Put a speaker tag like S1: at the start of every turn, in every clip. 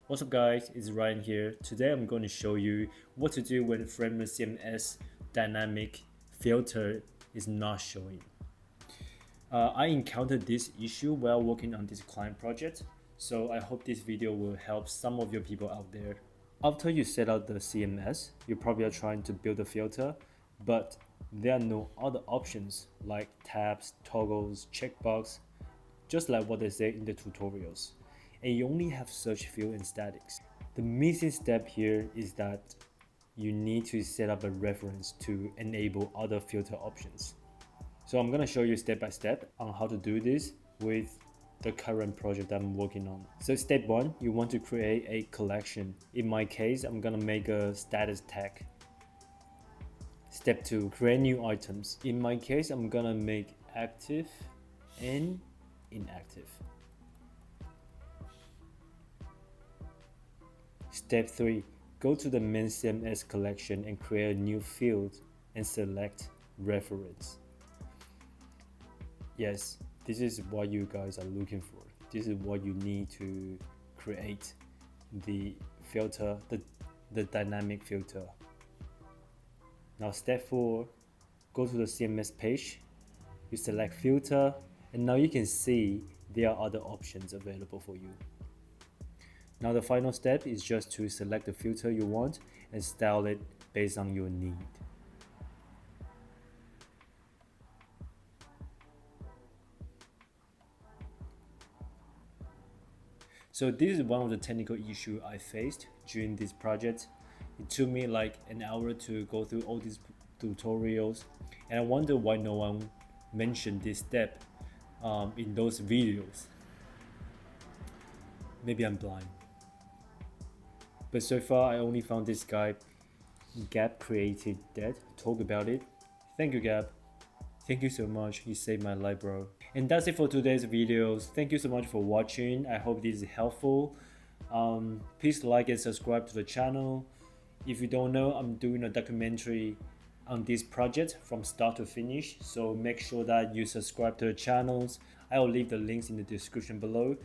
S1: What's up guys, it's Ryan here. Today I'm going to show you what to do when Framer CMS dynamic filter is not showing. I encountered this issue while working on this client project, so I hope this video will help some of your people out there. After you set out the CMS, you probably are trying to build a filter, but there are no other options like tabs, toggles, checkbox, just like what they say in the tutorials, and you only have search field and statics. The missing step here is that you need to set up a reference to enable other filter options. So I'm gonna show you step by step on how to do this with the current project I'm working on. So step 1, you want to create a collection. In my case, I'm gonna make a status tag. Step 2, create new items. In my case, I'm gonna make active and inactive. Step 3, go to the main CMS collection and create a new field and select reference. Yes, this is what you guys are looking for. This is what you need to create the filter, the dynamic filter. Now step 4, go to the CMS page, you select filter, and now you can see there are other options available for you. Now the final step is just to select the filter you want and style it based on your need. So this is one of the technical issues I faced during this project. It took me like an hour to go through all these tutorials, and I wonder why no one mentioned this step in those videos. Maybe I'm blind. But so far I only found this guy, Gab Created That, talk about it. Thank you, Gab. Thank you so much, you saved my life, bro. And that's it for today's videos. Thank you so much for watching. I hope this is helpful. Please like and subscribe to the channel. If you don't know, I'm doing a documentary on this project from start to finish, so make sure that you subscribe to the channels. I will leave the links in the description below,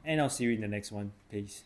S1: and I'll see you in the next one. Peace.